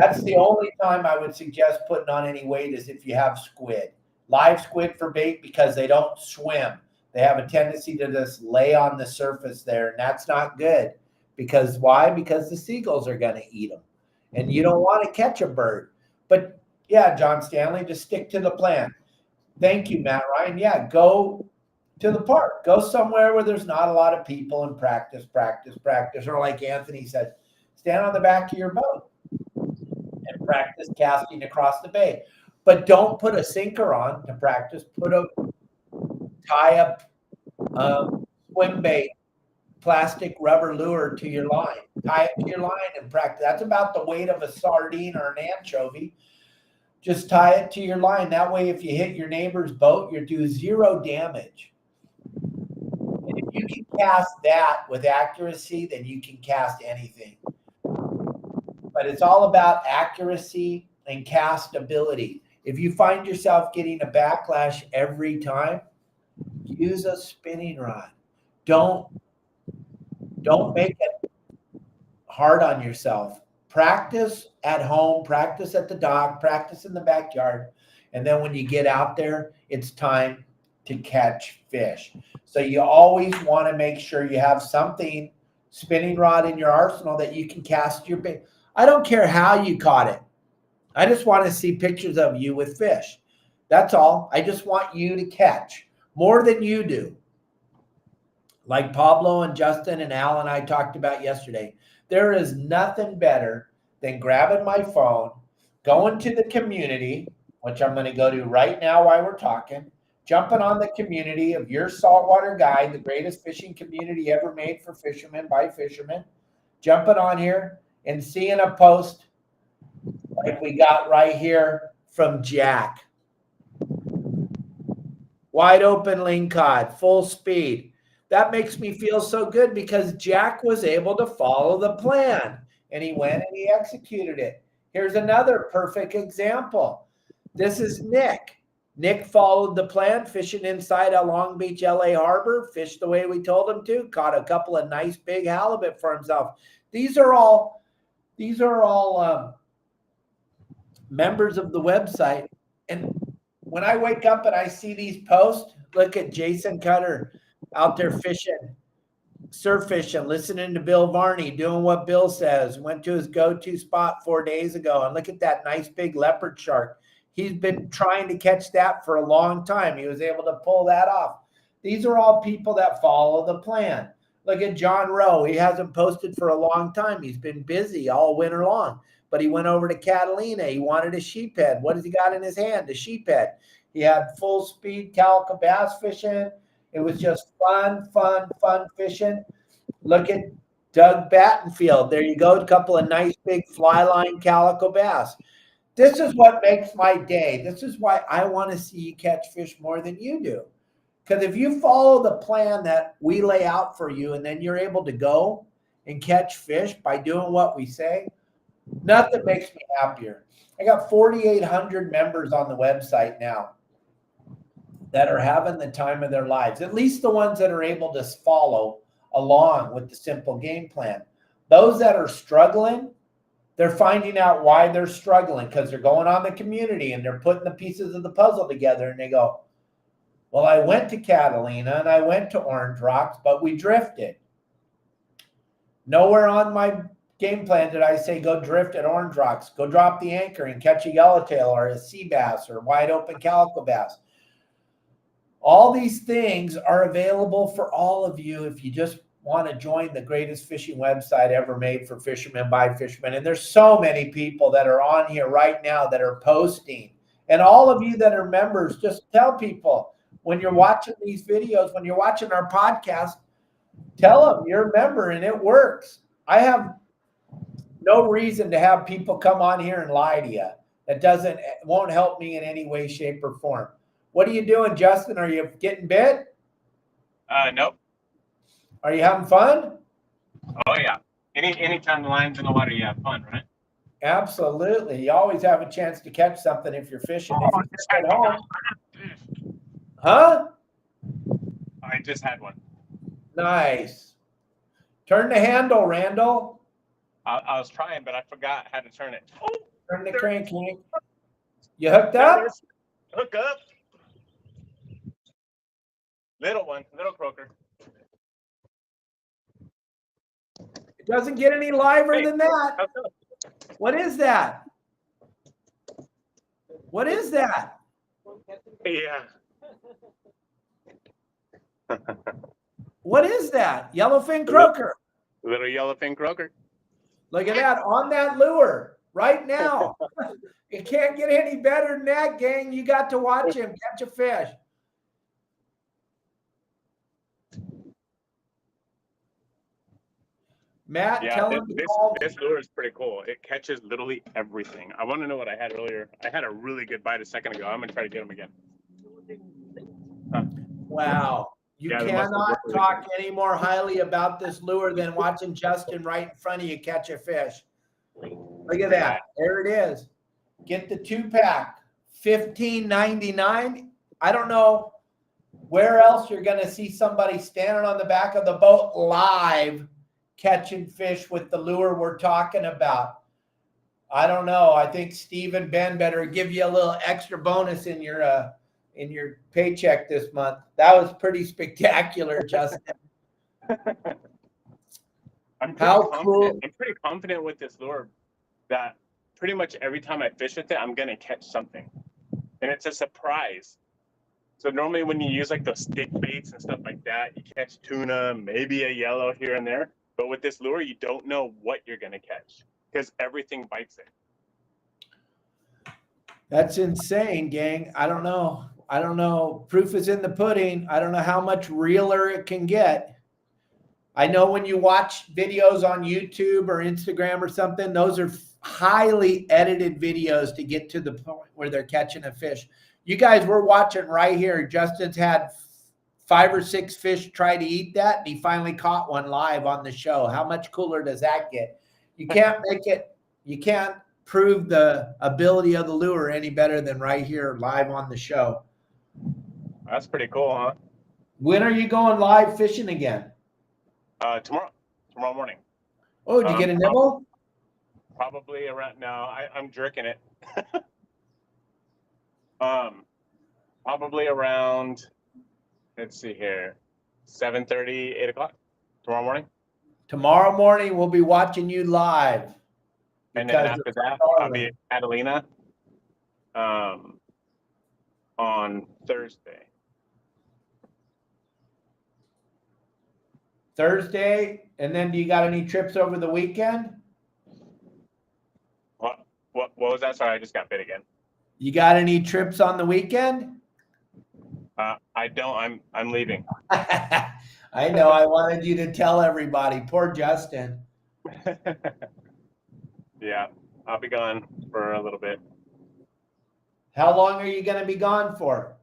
That's the only time I would suggest putting on any weight is if you have squid. Live squid for bait, because they don't swim. They have a tendency to just lay on the surface there, and that's not good. Because why? Because the seagulls are going to eat them, and you don't want to catch a bird. But yeah, John Stanley, just stick to the plan. Thank you, Matt Ryan. Yeah, go to the park. Go somewhere where there's not a lot of people and practice. Or like Anthony said, stand on the back of your boat and practice casting across the bay. But don't put a sinker on to practice. Tie up swim bait, plastic rubber lure to your line. Tie it to your line and practice. That's about the weight of a sardine or an anchovy. Just tie it to your line. That way, if you hit your neighbor's boat, you do 0 damage. And if you can cast that with accuracy, then you can cast anything. But it's all about accuracy and cast ability. If you find yourself getting a backlash every time, use a spinning rod. Don't make it hard on yourself. Practice at home, practice at the dock, practice in the backyard. And then when you get out there, it's time to catch fish. So you always want to make sure you have something, spinning rod in your arsenal that you can cast your bait. I don't care how you caught it. I just want to see pictures of you with fish. That's all. I just want you to catch more than you do. Like Pablo and Justin and Al and I talked about yesterday, there is nothing better than grabbing my phone, going to the community, which I'm going to go to right now while we're talking, jumping on the community of your Saltwater Guide, the greatest fishing community ever made for fishermen by fishermen, jumping on here and seeing a post like we got right here from Jack. Wide open lingcod, full speed. That makes me feel so good because Jack was able to follow the plan and he went and he executed it. Here's another perfect example. This is Nick. Nick followed the plan, fishing inside a Long Beach, LA harbor, fished the way we told him to, caught a couple of nice big halibut for himself. These are all members of the website. And when I wake up and I see these posts, look at Jason Cutter out there fishing, surf fishing, listening to Bill Varney, doing what Bill says, went to his go-to spot 4 days ago. And look at that nice big leopard shark. He's been trying to catch that for a long time. He was able to pull that off. These are all people that follow the plan. Look at John Rowe. He hasn't posted for a long time. He's been busy all winter long. But he went over to Catalina. He wanted a sheephead. What has he got in his hand? A sheephead. He had full speed calico bass fishing. It was just fun fishing. Look at Doug Battenfield. There you go. A couple of nice big fly line calico bass. This is what makes my day. This is why I want to see you catch fish more than you do. Because if you follow the plan that we lay out for you and then you're able to go and catch fish by doing what we say, nothing makes me happier. I got 4,800 members on the website now that are having the time of their lives, at least the ones that are able to follow along with the simple game plan. Those that are struggling, they're finding out why they're struggling because they're going on the community and they're putting the pieces of the puzzle together and they go, well, I went to Catalina and I went to Orange Rocks, but we drifted. Nowhere on my game plan did I say go drift at Orange Rocks, go drop the anchor and catch a yellowtail or a sea bass or wide open calico bass. All these things are available for all of you if you just want to join the greatest fishing website ever made for fishermen by fishermen. And there's so many people that are on here right now that are posting. And all of you that are members, just tell people when you're watching these videos, when you're watching our podcast, tell them you're a member and it works. I have no reason to have people come on here and lie to you. That won't help me in any way, shape, or form. What are you doing, Justin? Are you getting bit? Nope. Are you having fun? Oh yeah. Anytime the line's in the water, you have fun, right? Absolutely. You always have a chance to catch something if you're fishing. If you're at home. Huh? I just had one. Nice. Turn the handle, Randall. I was trying, but I forgot how to turn it. Oh, turn the crank. You hooked up? Hook up. Little one, little croaker. It doesn't get any liver than that. What is that? What is that? Yeah. What is that? Yellowfin croaker. Little yellowfin croaker. Look at that on that lure right now. It can't get any better than that, gang. You got to watch him catch a fish. Matt, Yeah, tell him to call. this lure is pretty cool. It catches literally everything. I want to know what I had earlier. I had a really good bite a second ago. I'm gonna try to get him again. Huh. Wow. You Yeah, it must have cannot worked really talk any more highly about this lure than watching Justin right in front of you catch a fish. Look at that. There it is. Get the 2-pack, $15.99. I don't know where else you're going to see somebody standing on the back of the boat live catching fish with the lure we're talking about. I don't know. I think Steve and Ben better give you a little extra bonus in your paycheck this month. That was pretty spectacular, Justin. I'm cool. pretty confident with this lure that pretty much every time I fish with it, I'm gonna catch something, and it's a surprise. So normally when you use like those stick baits and stuff like that, you catch tuna, maybe a yellow here and there. But with this lure, you don't know what you're gonna catch because everything bites it. That's insane, gang. I don't know. Proof is in the pudding. I don't know how much realer it can get. I know when you watch videos on YouTube or Instagram or something, those are highly edited videos to get to the point where they're catching a fish. You guys, we're watching right here. Justin's had 5 or 6 fish try to eat that, and he finally caught one live on the show. How much cooler does that get? You can't prove the ability of the lure any better than right here live on the show. That's pretty cool, huh? When are you going live fishing again? Tomorrow morning. Oh, did you get a nibble? Probably around. No, I'm jerking it. Probably around. Let's see here, 7:30, 8 o'clock tomorrow morning. Tomorrow morning we'll be watching you live. And then after that, I'll be at Catalina on Thursday. And then do you got any trips over the weekend? What was that? Sorry, I just got bit again. You got any trips on the weekend? I don't. I'm leaving. I know. I wanted you to tell everybody. Poor Justin. Yeah, I'll be gone for a little bit. How long are you going to be gone for?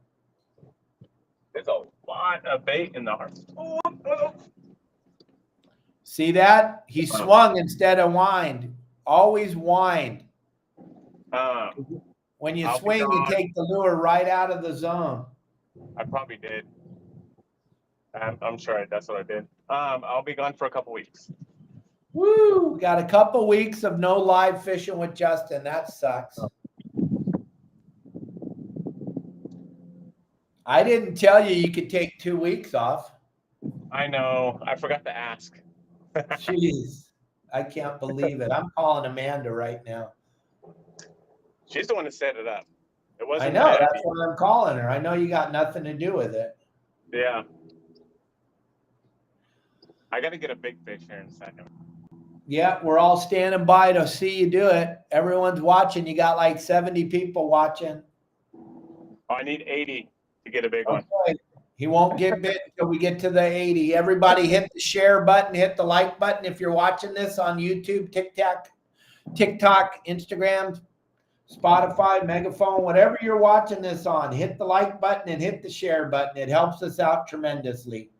There's a lot of bait in the heart. See that? He swung instead of whined. Always wind. When you swing, you take the lure right out of the zone. I probably did. I'm sure that's what I did. I'll be gone for a couple weeks. Woo! Got a couple weeks of no live fishing with Justin. That sucks. I didn't tell you could take 2 weeks off. I know. I forgot to ask. Jeez. I can't believe it. I'm calling Amanda right now. She's the one that set it up. It wasn't. I know. That's why I'm calling her. I know you got nothing to do with it. Yeah. I got to get a big fish here in a second. Yeah, we're all standing by to see you do it. Everyone's watching. You got like 70 people watching. Oh, I need 80 to get a big one. He won't get bit until we get to the 80. Everybody hit the share button, hit the like button. If you're watching this on YouTube, TikTok, Instagram, Spotify, Megaphone, whatever you're watching this on, hit the like button and hit the share button. It helps us out tremendously.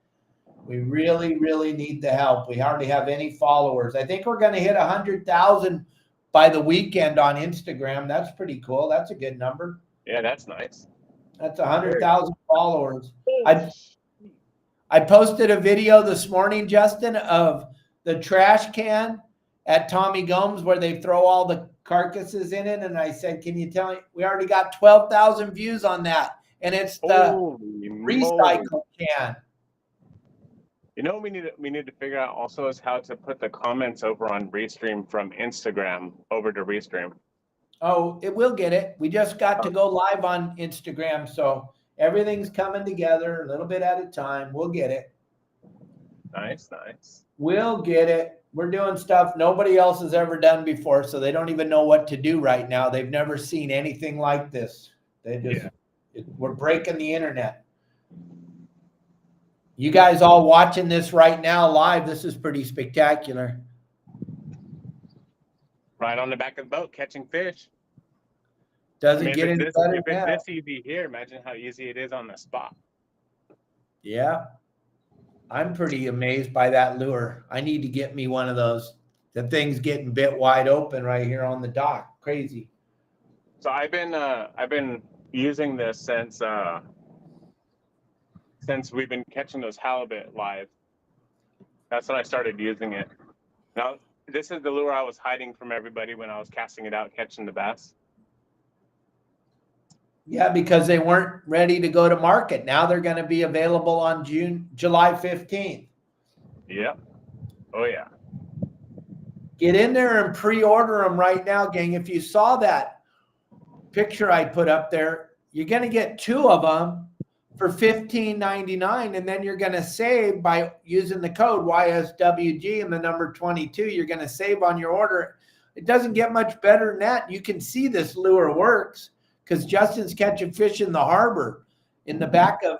We really, really need the help. We hardly have any followers. I think we're going to hit 100,000 by the weekend on Instagram. That's pretty cool. That's a good number. Yeah, that's nice. That's 100,000 followers. I posted a video this morning, Justin, of the trash can at Tommy Gomes where they throw all the carcasses in it. And I said, can you tell me? We already got 12,000 views on that. And it's the recycle can. You know what we need to figure out also is how to put the comments over on Restream from Instagram over to Restream. Oh, it will get it. We just got to go live on Instagram, so everything's coming together a little bit at a time. We'll get it. Nice, nice. We'll get it. We're doing stuff nobody else has ever done before, so they don't even know what to do right now. They've never seen anything like this. We're breaking the internet. You guys all watching this right now live, this is pretty spectacular. Right on the back of the boat, catching fish. Doesn't get any better if it's now. this easy here, imagine how easy it is on the spot. Yeah. I'm pretty amazed by that lure. I need to get me one of those. The thing's getting bit wide open right here on the dock. Crazy. So I've been using this since we've been catching those halibut live. That's when I started using it. Now, this is the lure I was hiding from everybody when I was casting it out, catching the bass. Yeah, because they weren't ready to go to market. Now they're going to be available on July 15th. Yep. Oh, yeah. Get in there and pre-order them right now, gang. If you saw that picture I put up there, you're going to get 2 of them for $15.99, and then you're going to save by using the code YSWG and the number 22. You're going to save on your order. It doesn't get much better than that. You can see this lure works because Justin's catching fish in the harbor, in the back of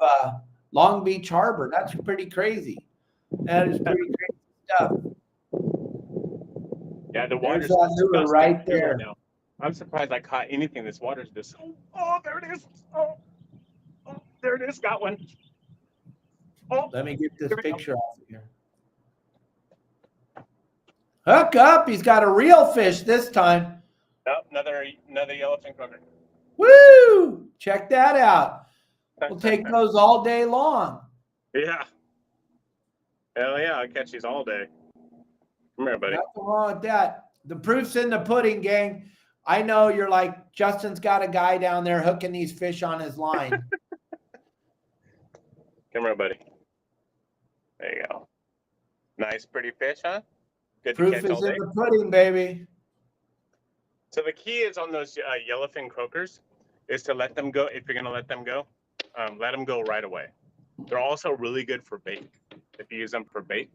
Long Beach Harbor. That's pretty crazy. That is pretty crazy stuff. Yeah, the water's lure right there. Right now. I'm surprised I caught anything. This water's just. Oh, there it is. Oh, there it is. Got one. Oh, let me get this picture off of here. Hook up. He's got a real fish this time. Oh, another yellowfin croaker. Woo! Check that out. We'll take those all day long. Yeah. Hell yeah, I'll catch these all day. Come here, buddy. Nothing wrong with that. The proof's in the pudding, gang. I know you're like, Justin's got a guy down there hooking these fish on his line. Come here, buddy. There you go. Nice, pretty fish, huh? Good Proof to catch is all day. in the pudding, baby. So the key is on those yellowfin croakers is to let them go. If you're going to let them go right away. They're also really good for bait. If you use them for bait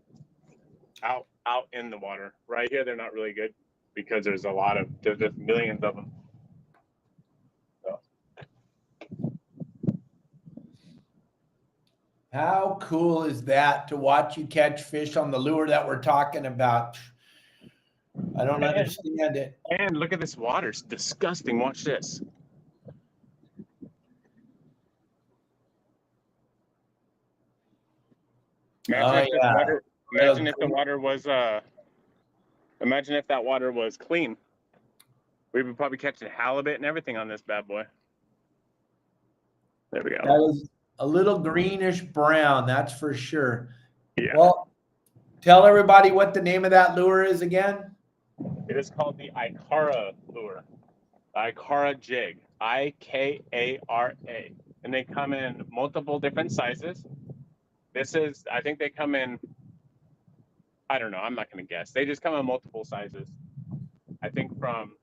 out in the water. Right here, they're not really good because there's just millions of them. So. How cool is that to watch you catch fish on the lure that we're talking about? I don't understand it. And look at this water. It's disgusting. Watch this. Imagine if that water was clean. We would probably catch a halibut and everything on this bad boy. There we go. That is a little greenish brown, that's for sure. Yeah. Well, tell everybody what the name of that lure is again. It is called the Ikara lure. Ikara jig. IKARA. And they come in multiple different sizes. I think they come in, I don't know, I'm not going to guess. They just come in multiple sizes. I think from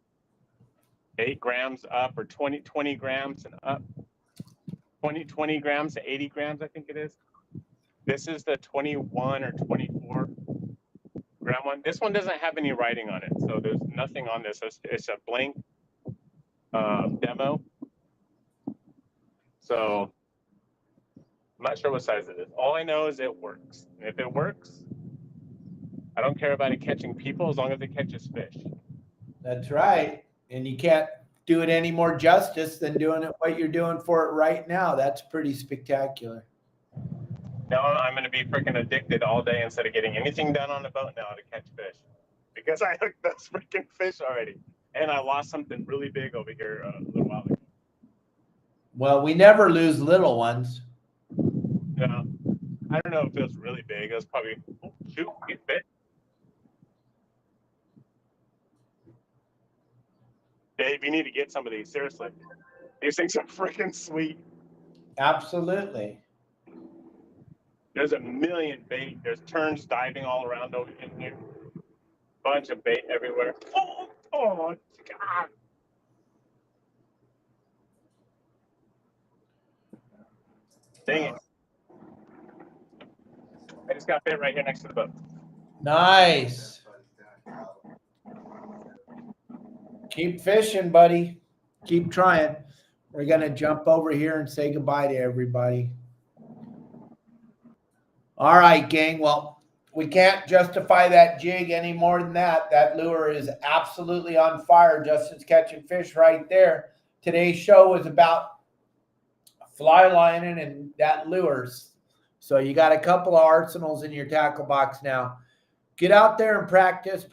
8 grams up or 20 grams and up. 20 grams to 80 grams, I think it is. This is the 21 or 24 gram one. This one doesn't have any writing on it, so there's nothing on this. It's a blank demo. So I'm not sure what size it is. All I know is it works. And if it works, I don't care about it catching people as long as it catches fish. That's right. And you can't do it any more justice than doing it what you're doing for it right now. That's pretty spectacular. Now I'm going to be freaking addicted all day instead of getting anything done on the boat now to catch fish. Because I hooked those freaking fish already. And I lost something really big over here a little while ago. Well, we never lose little ones. Yeah. I don't know if it was really big. It was probably, shoot, get bit. Dave, you need to get some of these, seriously. These things are freaking sweet. Absolutely. There's a million bait. There's terns diving all around over in here. Bunch of bait everywhere. Oh, God. Dang it. I just got bit right here next to the boat. Nice. Keep fishing, buddy. Keep trying. We're going to jump over here and say goodbye to everybody. All right, gang. Well, we can't justify that jig any more than that. That lure is absolutely on fire. Justin's catching fish right there. Today's show was about fly lining and that lures. So you got a couple of arsenals in your tackle box now. Get out there and practice,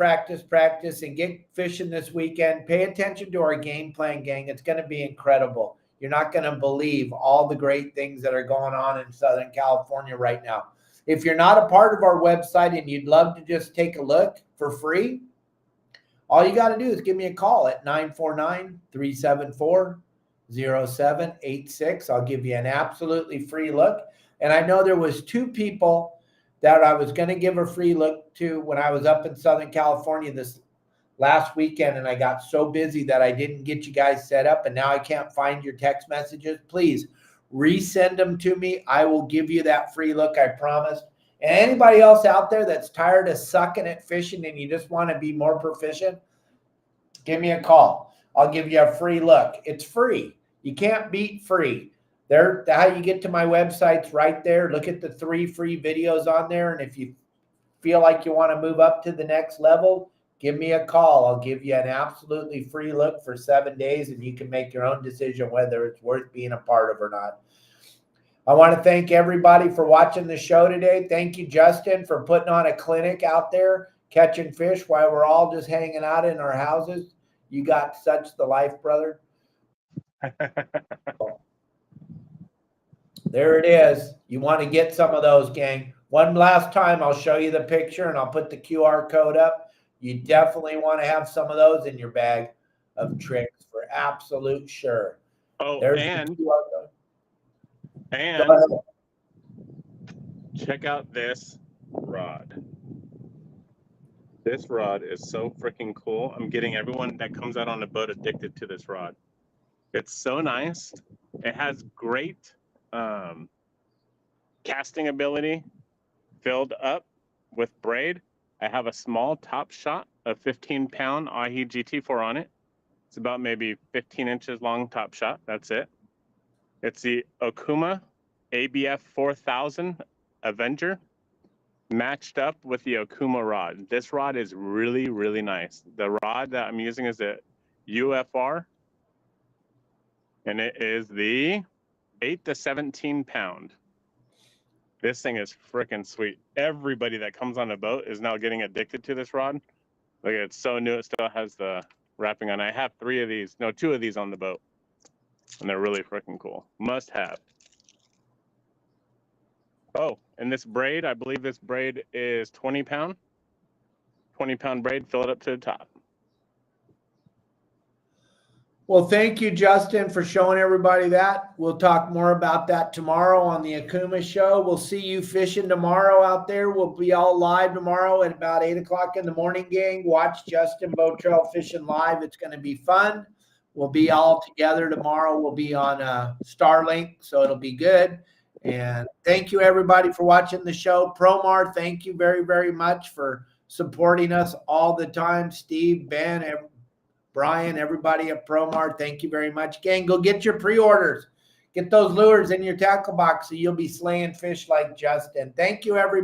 and get fishing this weekend. Pay attention to our game plan, gang. It's going to be incredible. You're not going to believe all the great things that are going on in Southern California right now. If you're not a part of our website and you'd love to just take a look for free, all you got to do is give me a call at 949-374-0786. I'll give you an absolutely free look. And I know there was 2 people that I was going to give a free look to when I was up in Southern California this last weekend, and I got so busy that I didn't get you guys set up, and now I can't find your text messages. Please resend them to me. I will give you that free look, I promise. And anybody else out there that's tired of sucking at fishing and you just want to be more proficient, give me a call. I'll give you a free look. It's free. You can't beat free. There, how you get to my website's right there. Look at the 3 free videos on there. And if you feel like you want to move up to the next level, give me a call. I'll give you an absolutely free look for 7 days, and you can make your own decision whether it's worth being a part of or not. I want to thank everybody for watching the show today. Thank you, Justin, for putting on a clinic out there, catching fish while we're all just hanging out in our houses. You got such the life, brother. There it is. You want to get some of those, gang. One last time, I'll show you the picture, and I'll put the QR code up. You definitely want to have some of those in your bag of tricks for absolute sure. Oh, there's and the QR code. And check out this rod. This rod is so freaking cool. I'm getting everyone that comes out on the boat addicted to this rod. It's so nice. It has great casting ability, filled up with braid. I have a small top shot of 15-pound Ahi GT4 on it. It's about maybe 15 inches long top shot. That's it. It's the Okuma ABF 4000 Avenger matched up with the Okuma rod. This rod is really, really nice. The rod that I'm using is the UFR, and it is the 8 to 17 pound. This thing is freaking sweet. Everybody that comes on a boat is now getting addicted to this rod. Look, it's so new. It still has the wrapping on. I have 2 of these on the boat, and they're really freaking cool. Must have. Oh, and this braid, I believe this braid is 20-pound. 20-pound braid, fill it up to the top. Well, thank you, Justin, for showing everybody that. We'll talk more about that tomorrow on the Okuma show. We'll see you fishing tomorrow out there. We'll be all live tomorrow at about 8 o'clock in the morning, gang. Watch Justin Botrell fishing live. It's going to be fun. We'll be all together tomorrow. We'll be on Starlink, so it'll be good. And thank you, everybody, for watching the show. Promar, thank you very, very much for supporting us all the time. Steve, Ben, Brian, everybody at Promar, thank you very much. Gang, go get your pre-orders. Get those lures in your tackle box so you'll be slaying fish like Justin. Thank you, everybody.